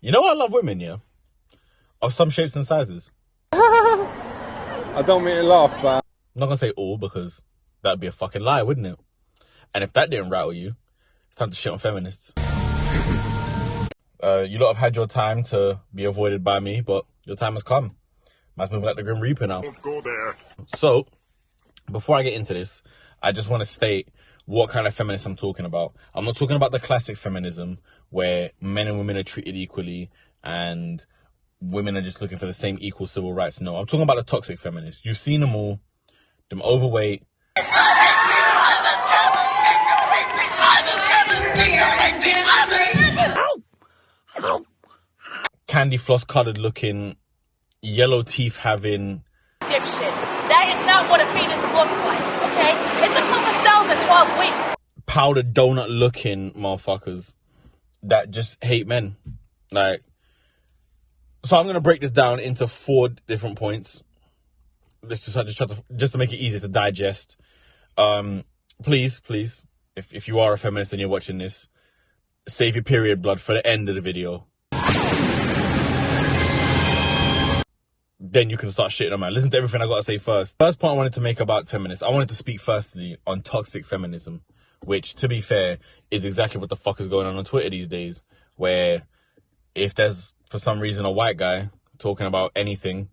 You know I love women, yeah? Of some shapes and sizes. I don't mean to laugh, but... I'm not going to say all because that'd be a fucking lie, wouldn't it? And if that didn't rattle you, it's time to shit on feminists. You lot have had your time to be avoided by me, but your time has come. Man's moving like the Grim Reaper now. Don't go there. So, before I get into this, I just want to state what kind of feminist I'm talking about. I'm not talking about the classic feminism where men and women are treated equally and women are just looking for the same equal civil rights. No, I'm talking about the toxic feminists. You've seen them all. Them overweight. Candy floss coloured looking, yellow teeth having. Dipshit. That is not what a penis looks like, okay? It's a clip of cells at 12 weeks. Powdered donut looking motherfuckers that just hate men. Like, so I'm going to break this down into 4 different points. Let's just to make it easier to digest. Please, if you are a feminist and you're watching this, save your period blood for the end of the video. Then you can start shitting on man. Listen to everything I got to say first. First point I wanted to make about feminists. I wanted to speak firstly on toxic feminism, which, to be fair, is exactly what the fuck is going on Twitter these days, where if there's, for some reason, a white guy talking about anything,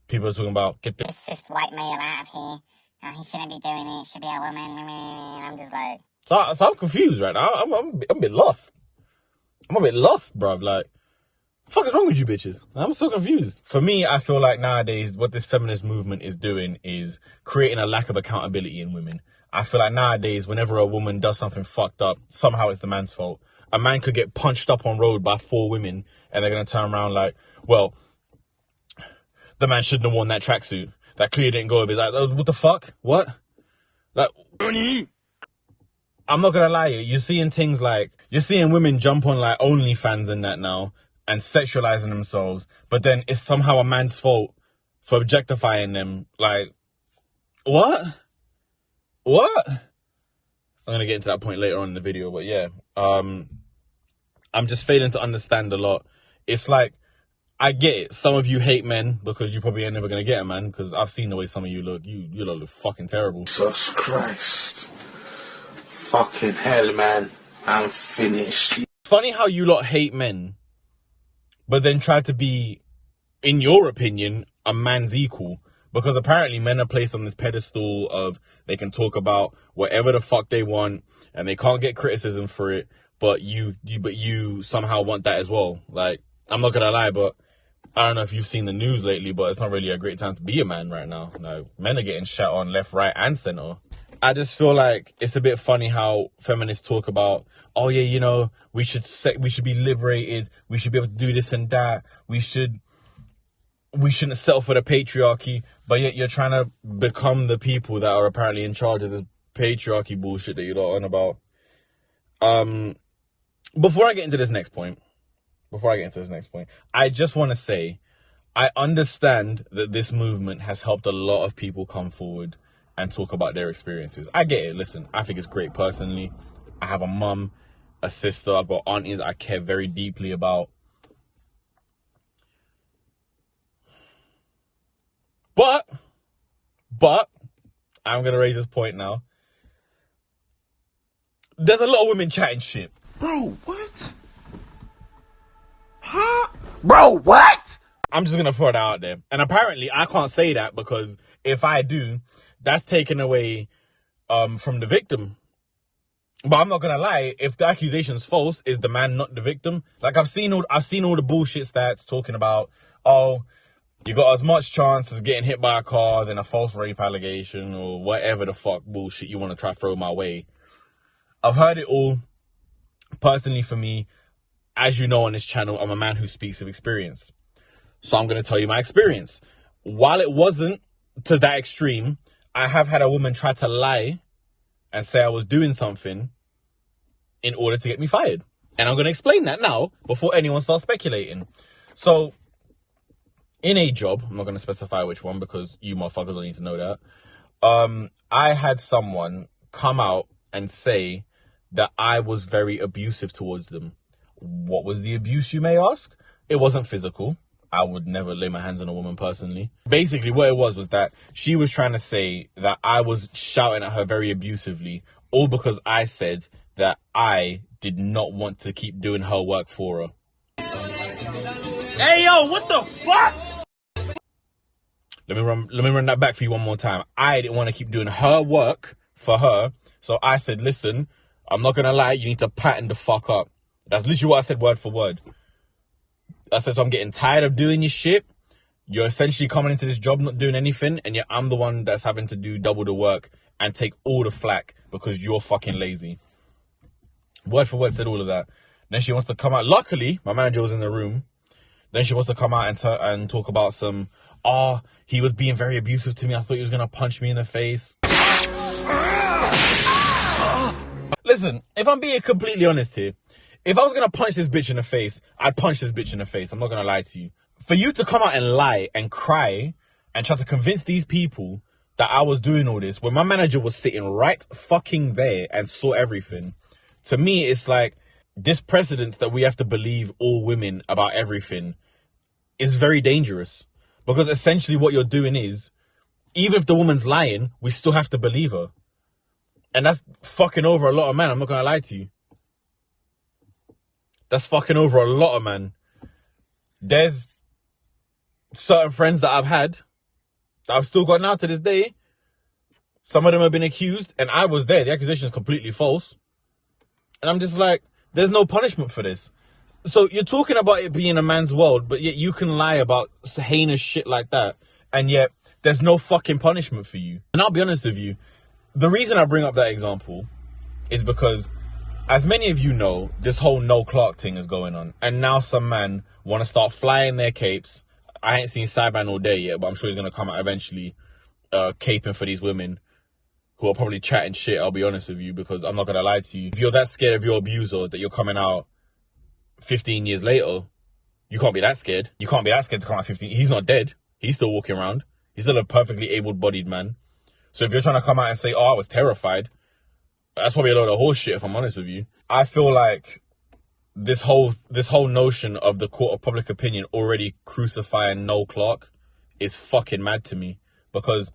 people are talking about, get this cis white male out of here. He shouldn't be doing it. It should be a woman. I'm just like... So I'm confused right now. I'm a bit lost. I'm a bit lost, bruv. Like, what the fuck is wrong with you bitches? I'm so confused. For me, I feel like nowadays what this feminist movement is doing is creating a lack of accountability in women. I feel like nowadays whenever a woman does something fucked up, somehow it's the man's fault. A man could get punched up on road by 4 women and they're going to turn around like, well, the man shouldn't have worn that tracksuit. That clearly didn't go over his eyes. Like, what the fuck? What? Like, I'm not going to lie, you're seeing things like, you're seeing women jump on like OnlyFans and that now and sexualizing themselves, but then it's somehow a man's fault for objectifying them. Like, what? What? I'm going to get into that point later on in the video, but yeah. I'm just failing to understand a lot. It's like, I get it. Some of you hate men because you probably ain't never going to get a man, because I've seen the way some of you look. You look fucking terrible. Jesus Christ. Fucking hell, man. I'm finished. It's funny how you lot hate men, but then try to be, in your opinion, a man's equal. Because apparently men are placed on this pedestal of they can talk about whatever the fuck they want and they can't get criticism for it, but you somehow want that as well. Like, I'm not gonna lie, but I don't know if you've seen the news lately, but it's not really a great time to be a man right now. No, men are getting shot on left, right, and center. I just feel like it's a bit funny how feminists talk about, oh yeah, you know, we should be liberated, we should be able to do this and that, we shouldn't settle for the patriarchy, but yet you're trying to become the people that are apparently in charge of this patriarchy bullshit that you're not on about. Before I get into this next point, I just want to say, I understand that this movement has helped a lot of people come forward and talk about their experiences. I get it. Listen, I think it's great personally. I have a mum, a sister, I've got aunties I care very deeply about. But, I'm going to raise this point now. There's a lot of women chatting shit. Bro, what? Huh? Bro, what? I'm just going to throw that out there. And apparently I can't say that because if I do, that's taken away from the victim. But I'm not going to lie, if the accusation's false, is the man not the victim? Like, I've seen all the bullshit stats talking about, oh, you got as much chance as getting hit by a car than a false rape allegation or whatever the fuck bullshit you want to try to throw my way. I've heard it all. Personally, for me, as you know on this channel, I'm a man who speaks of experience. So I'm going to tell you my experience. While it wasn't to that extreme, I have had a woman try to lie and say I was doing something in order to get me fired. And I'm going to explain that now before anyone starts speculating. So, in a job, I'm not going to specify which one because you motherfuckers don't need to know that. I had someone come out and say that I was very abusive towards them. What was the abuse, you may ask? It wasn't physical. I would never lay my hands on a woman personally. Basically, what it was that she was trying to say that I was shouting at her very abusively, all because I said that I did not want to keep doing her work for her. Hey, yo, what the fuck? Let me run that back for you one more time. I didn't want to keep doing her work for her, so I said, listen, I'm not gonna lie, you need to pattern the fuck up. That's literally what I said, word for word. I said, so I'm getting tired of doing your shit. You're essentially coming into this job not doing anything, and yet I'm the one that's having to do double the work and take all the flack because you're fucking lazy. Word for word said all of that. Then she wants to come out. Luckily, my manager was in the room. Then she wants to come out and talk about some, he was being very abusive to me. I thought he was going to punch me in the face. Listen, if I'm being completely honest here, if I was going to punch this bitch in the face, I'd punch this bitch in the face. I'm not going to lie to you. For you to come out and lie and cry and try to convince these people that I was doing all this when my manager was sitting right fucking there and saw everything, to me, it's like this precedence that we have to believe all women about everything is very dangerous. Because essentially what you're doing is, even if the woman's lying, we still have to believe her. And that's fucking over a lot of men. I'm not going to lie to you. That's fucking over a lot of men. There's certain friends that I've had that I've still got now to this day. Some of them have been accused and I was there. The accusation is completely false. And I'm just like, there's no punishment for this. So you're talking about it being a man's world, but yet you can lie about heinous shit like that. And yet there's no fucking punishment for you. And I'll be honest with you. The reason I bring up that example is because, as many of you know, this whole no clock thing is going on. And now some men want to start flying their capes. I ain't seen Cyban all day yet, but I'm sure he's going to come out eventually caping for these women who are probably chatting shit, I'll be honest with you, because I'm not going to lie to you. If you're that scared of your abuser that you're coming out 15 years later, you can't be that scared. You can't be that scared to come out 15. He's not dead. He's still walking around. He's still a perfectly able-bodied man. So if you're trying to come out and say, I was terrified, that's probably a load of horse shit, if I'm honest with you. I feel like this whole notion of the court of public opinion already crucifying Noel Clark is fucking mad to me, because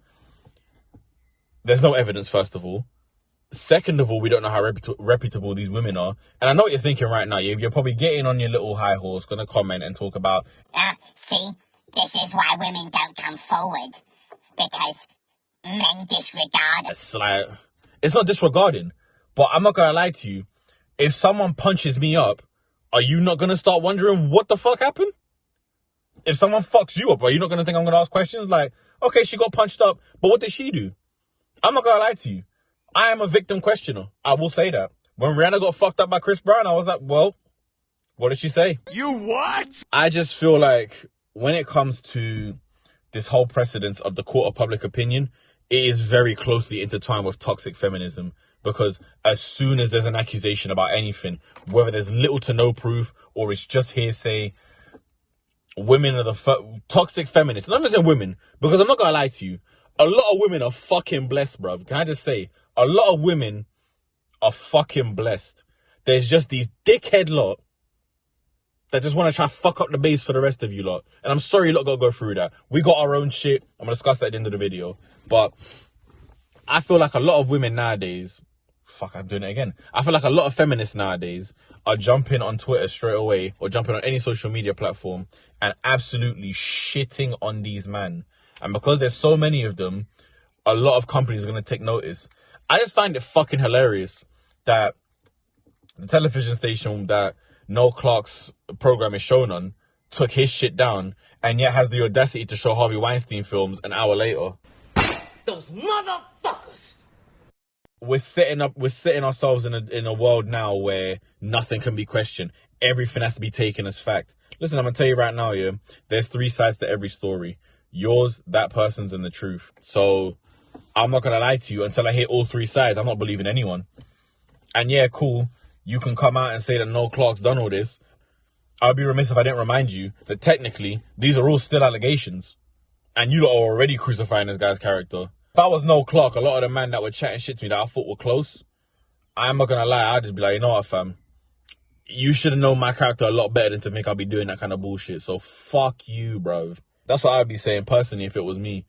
there's no evidence, first of all. Second of all, we don't know how reputable these women are. And I know what you're thinking right now. You're probably getting on your little high horse, going to comment and talk about, See, this is why women don't come forward. Because men disregard. It's not disregarding, but I'm not going to lie to you. If someone punches me up, are you not going to start wondering what the fuck happened? If someone fucks you up, are you not going to think I'm going to ask questions like, okay, she got punched up, but what did she do? I'm not going to lie to you. I am a victim questioner. I will say that. When Rihanna got fucked up by Chris Brown, I was like, well, what did she say? You what? I just feel like when it comes to this whole precedence of the court of public opinion, it is very closely intertwined with toxic feminism, because as soon as there's an accusation about anything, whether there's little to no proof or it's just hearsay, women are the toxic feminists. And I'm not saying women, because I'm not going to lie to you. A lot of women are fucking blessed, bruv. Can I just say, a lot of women are fucking blessed. There's just these dickhead lot that just want to try to fuck up the base for the rest of you lot. And I'm sorry you lot got to go through that. We got our own shit. I'm going to discuss that at the end of the video. But I feel like a lot of women nowadays, I'm doing it again. I feel like a lot of feminists nowadays are jumping on Twitter straight away or jumping on any social media platform and absolutely shitting on these men. And because there's so many of them, a lot of companies are going to take notice. I just find it fucking hilarious that the television station that Noel Clark's program is shown on took his shit down and yet has the audacity to show Harvey Weinstein films an hour later. Those motherfuckers! We're setting ourselves in a world now where nothing can be questioned. Everything has to be taken as fact. Listen, I'm going to tell you right now, yeah, there's 3 sides to every story. Yours, that person's, and the truth. So I'm not going to lie to you. Until I hear all 3 sides, I'm not believing anyone. And yeah, cool. You can come out and say that Noel Clark's done all this. I'd be remiss if I didn't remind you that technically these are all still allegations. And you lot are already crucifying this guy's character. If I was Noel Clark, a lot of the men that were chatting shit to me that I thought were close, I'm not going to lie, I'd just be like, you know what, fam? you should have known my character a lot better than to think I'll be doing that kind of bullshit. So fuck you, bro. That's what I'd be saying personally if it was me.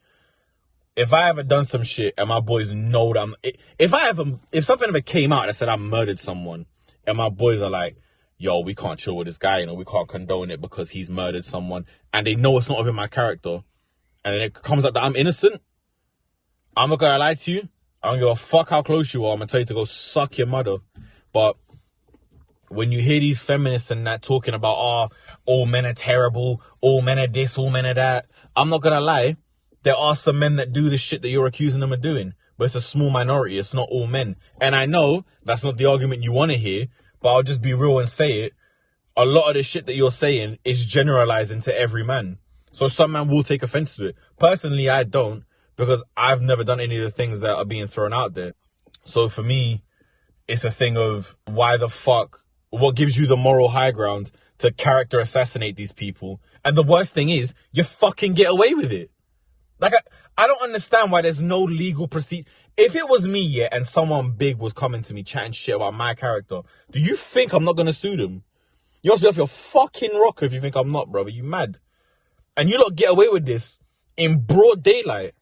If I ever done some shit and my boys know that if something ever came out that said I murdered someone and my boys are like, yo, we can't chill with this guy, you know, we can't condone it because he's murdered someone, and they know it's not within my character, and then it comes out that I'm innocent, I'm not gonna lie to you. I don't give a fuck how close you are. I'm gonna tell you to go suck your mother. But when you hear these feminists and that talking about, oh, all men are terrible, all men are this, all men are that, I'm not gonna lie. There are some men that do the shit that you're accusing them of doing, but it's a small minority. It's not all men. And I know that's not the argument you want to hear, but I'll just be real and say it. A lot of the shit that you're saying is generalizing to every man. So some man will take offense to it. Personally, I don't, because I've never done any of the things that are being thrown out there. So for me, it's a thing of why the fuck, what gives you the moral high ground to character assassinate these people? And the worst thing is, you fucking get away with it. Like, I don't understand why there's no legal proceed. If it was me, yeah, and someone big was coming to me chatting shit about my character, do you think I'm not going to sue them? You must be off your fucking rocker if you think I'm not, brother. You mad? And you lot get away with this in broad daylight.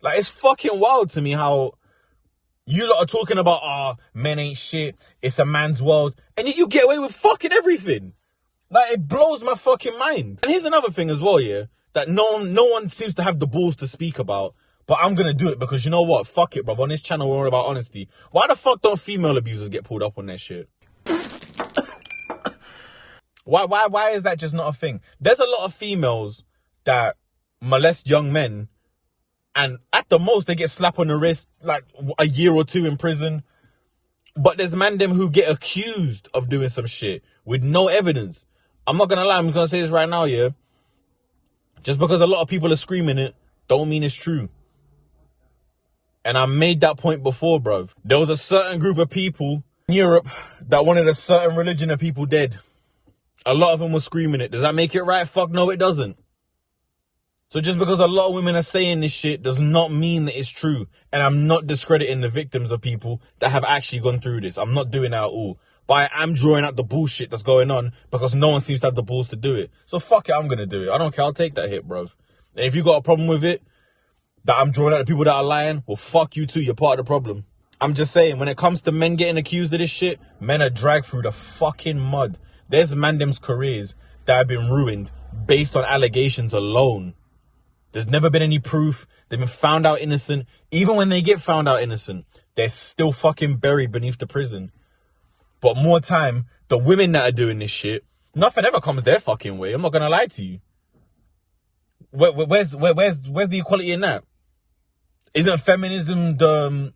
Like, it's fucking wild to me how you lot are talking about, men ain't shit, it's a man's world, and yet you get away with fucking everything. Like, it blows my fucking mind. And here's another thing as well, yeah, that no one seems to have the balls to speak about, but I'm gonna do it because you know what? Fuck it, bro. On this channel, we're all about honesty. Why the fuck don't female abusers get pulled up on that shit? Why is that just not a thing? There's a lot of females that molest young men, and at the most they get slapped on the wrist, like a year or two in prison. But there's man them who get accused of doing some shit with no evidence. I'm not gonna lie, I'm gonna say this right now, yeah. Just because a lot of people are screaming it, don't mean it's true. And I made that point before, bruv. There was a certain group of people in Europe that wanted a certain religion of people dead. A lot of them were screaming it. Does that make it right? Fuck no, it doesn't. So just because a lot of women are saying this shit does not mean that it's true. And I'm not discrediting the victims of people that have actually gone through this. I'm not doing that at all. But I am drawing out the bullshit that's going on because no one seems to have the balls to do it. So fuck it, I'm going to do it. I don't care. I'll take that hit, bro. And if you got a problem with it, that I'm drawing out the people that are lying, well, fuck you too. You're part of the problem. I'm just saying, when it comes to men getting accused of this shit, men are dragged through the fucking mud. There's mandem's careers that have been ruined based on allegations alone. There's never been any proof. They've been found out innocent. Even when they get found out innocent, they're still fucking buried beneath the prison. But more time, the women that are doing this shit, nothing ever comes their fucking way. I'm not gonna lie to you. Where's the equality in that? Isn't feminism the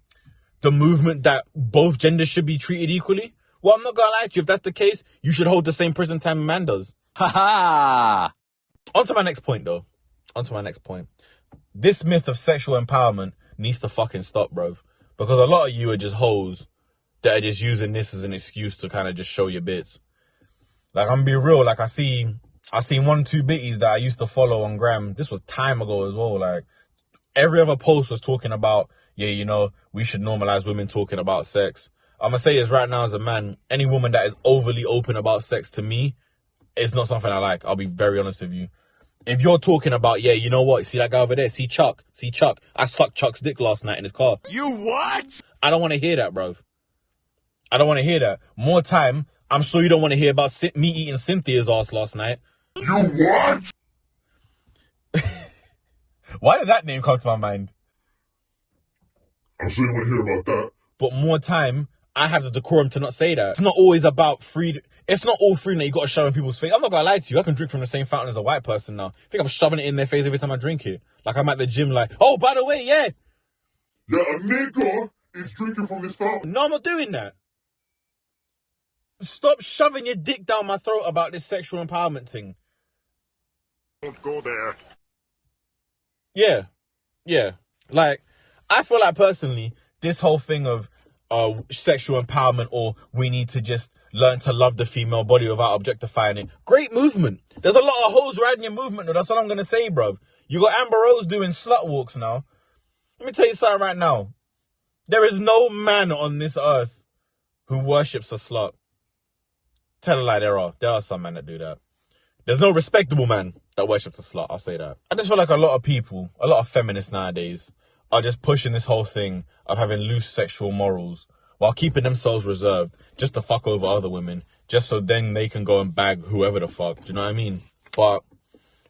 movement that both genders should be treated equally? Well, I'm not gonna lie to you. If that's the case, you should hold the same prison time a man does. Ha ha! On to my next point, though. This myth of sexual empowerment needs to fucking stop, bro. Because a lot of you are just hoes that are just using this as an excuse to kind of just show your bits. Like, I'm gonna be real. Like, I seen 1-2 bitties that I used to follow on Gram. This was time ago as well. Like, every other post was talking about, yeah, you know, we should normalize women talking about sex. I'm gonna say this right now as a man. Any woman that is overly open about sex, to me, it's not something I like. I'll be very honest with you. If you're talking about, yeah, you know what? See that guy over there? See Chuck? I sucked Chuck's dick last night in his car. You what? I don't want to hear that, bro. I don't want to hear that. More time, I'm sure you don't want to hear about me eating Cynthia's ass last night. You what? Why did that name come to my mind? I'm sure you want to hear about that. But more time, I have the decorum to not say that. It's not always about freedom. It's not all freedom that you got to shove in people's face. I'm not going to lie to you. I can drink from the same fountain as a white person now. I think I'm shoving it in their face every time I drink it. Like, I'm at the gym like, oh, by the way, yeah. Yeah, a nigga is drinking from this fountain. No, I'm not doing that. Stop shoving your dick down my throat about this sexual empowerment thing. Don't go there. Yeah. Like, I feel like personally, this whole thing of sexual empowerment, or we need to just learn to love the female body without objectifying it. Great movement. There's a lot of hoes riding your movement, though. That's all I'm going to say, bro. You got Amber Rose doing slut walks now. Let me tell you something right now. There is no man on this earth who worships a slut. tell a lie, there are some men that do that. There's no respectable man that worships a slut, I'll say that. I just feel like a lot of people, a lot of feminists nowadays, are just pushing this whole thing of having loose sexual morals while keeping themselves reserved just to fuck over other women, just so then they can go and bag whoever the fuck. Do you know what I mean? But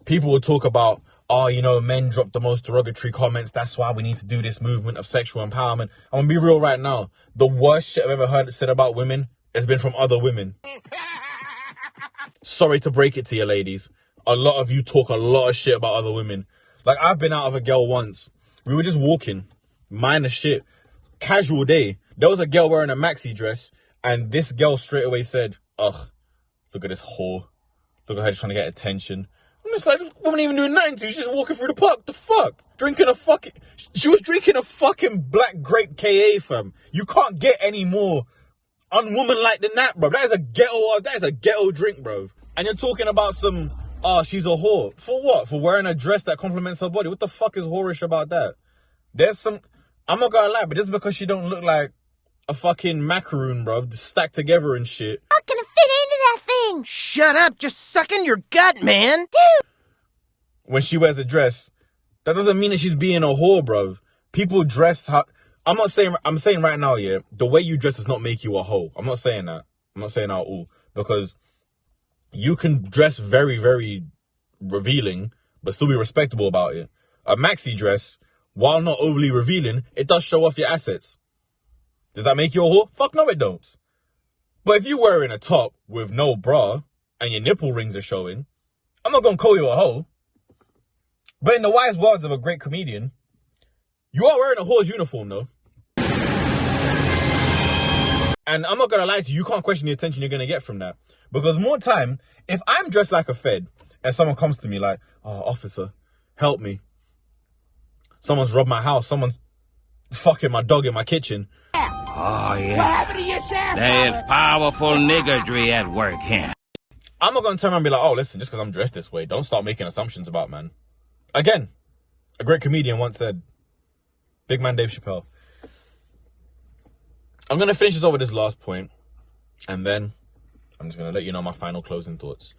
people will talk about, oh, you know, men drop the most derogatory comments. That's why we need to do this movement of sexual empowerment. I'm gonna be real right now. The worst shit I've ever heard said about women has been from other women. Sorry to break it to you, ladies. A lot of you talk a lot of shit about other women. Like, I've been out of a girl once. We were just walking, minor shit, casual day. There was a girl wearing a maxi dress, and this girl straight away said, ugh, look at this whore. Look at her just trying to get attention. I'm just like, this woman even doing nothing to you. She's just walking through the park. The fuck? She was drinking a fucking black grape KA, fam. You can't get any more unwomanlike than that, bro. That is a ghetto drink, bro. And you're talking about some, she's a whore. For what? For wearing a dress that complements her body. What the fuck is whorish about that? There's some, I'm not gonna lie, but just because she don't look like a fucking macaroon, bro, stacked together and shit. Not gonna fit into that thing. Shut up, just suck in your gut, man. Dude. When she wears a dress, that doesn't mean that she's being a whore, bro. People dress how, I'm saying right now, yeah, the way you dress does not make you a hoe. I'm not saying that. I'm not saying that at all. Because you can dress very, very revealing, but still be respectable about it. A maxi dress, while not overly revealing, it does show off your assets. Does that make you a whore? Fuck no, it don't. But if you're wearing a top with no bra and your nipple rings are showing, I'm not going to call you a hoe. But in the wise words of a great comedian, you are wearing a whore's uniform, though. And I'm not going to lie to you, you can't question the attention you're going to get from that. Because more time, if I'm dressed like a fed and someone comes to me like, oh, officer, help me. Someone's robbed my house. Someone's fucking my dog in my kitchen. Oh, yeah. There's powerful niggardry at work here. I'm not going to turn around and be like, oh, listen, just because I'm dressed this way, don't start making assumptions about man. Again, a great comedian once said, big man Dave Chappelle. I'm going to finish this over this last point, and then I'm just going to let you know my final closing thoughts.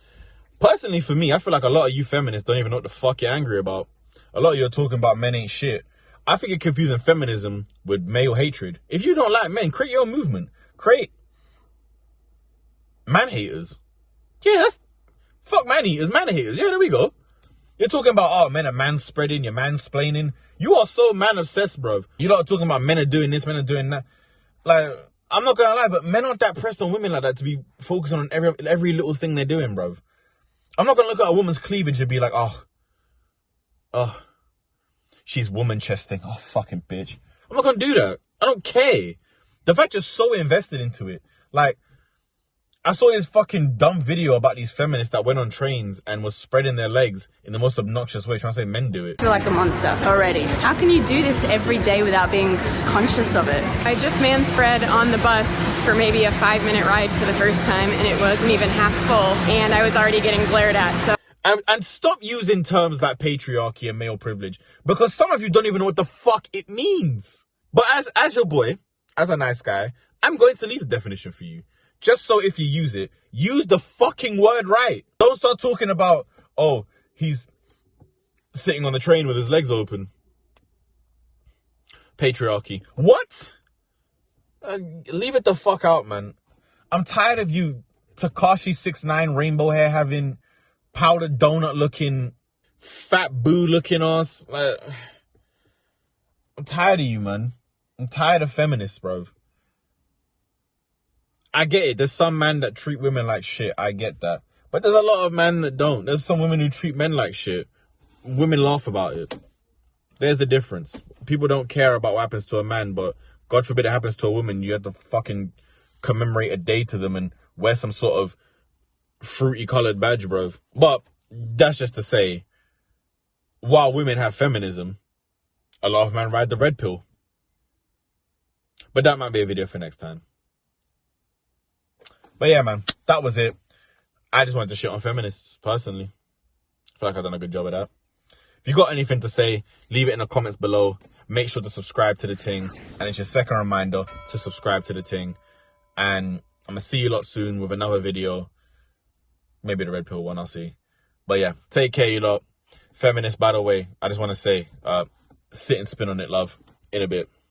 Personally, for me, I feel like a lot of you feminists don't even know what the fuck you're angry about. A lot of you are talking about men ain't shit. I think you're confusing feminism with male hatred. If you don't like men, create your own movement. Create man haters. Yeah, that's... Fuck man haters, man haters. Yeah, there we go. You're talking about, oh, men are manspreading, you're mansplaining. You are so man-obsessed, bro. You're not talking about men are doing this, men are doing that. Like, I'm not gonna lie, but men aren't that pressed on women like that to be focusing on every little thing they're doing, bro. I'm not gonna look at a woman's cleavage and be like, oh, she's woman chesting. Oh, fucking bitch. I'm not gonna do that. I don't care. The fact you're so invested into it. Like, I saw this fucking dumb video about these feminists that went on trains and was spreading their legs in the most obnoxious way, trying to say men do it. I feel like a monster already. How can you do this every day without being conscious of it? I just man-spread on the bus for maybe a 5-minute ride for the first time, and it wasn't even half full, and I was already getting glared at, so... And stop using terms like patriarchy and male privilege, because some of you don't even know what the fuck it means. But as your boy, as a nice guy, I'm going to leave the definition for you. Just so if you use it, use the fucking word right. Don't start talking about, oh, he's sitting on the train with his legs open. Patriarchy. What? Leave it the fuck out, man. I'm tired of you Tekashi 6ix9ine rainbow hair having powdered donut looking, fat boo looking ass. I'm tired of you, man. I'm tired of feminists, bro. I get it. There's some men that treat women like shit. I get that. But there's a lot of men that don't. There's some women who treat men like shit. Women laugh about it. There's the difference. People don't care about what happens to a man, but God forbid it happens to a woman. You have to fucking commemorate a day to them and wear some sort of fruity coloured badge, bro. But that's just to say, while women have feminism, a lot of men ride the red pill. But that might be a video for next time. But yeah, man, that was it. I just wanted to shit on feminists, personally. I feel like I've done a good job of that. If you got anything to say, leave it in the comments below. Make sure to subscribe to the ting. And it's your second reminder to subscribe to the ting. And I'm going to see you lot soon with another video. Maybe the red pill one, I'll see. But yeah, take care, you lot. Feminists, by the way, I just want to say, sit and spin on it, love. In a bit.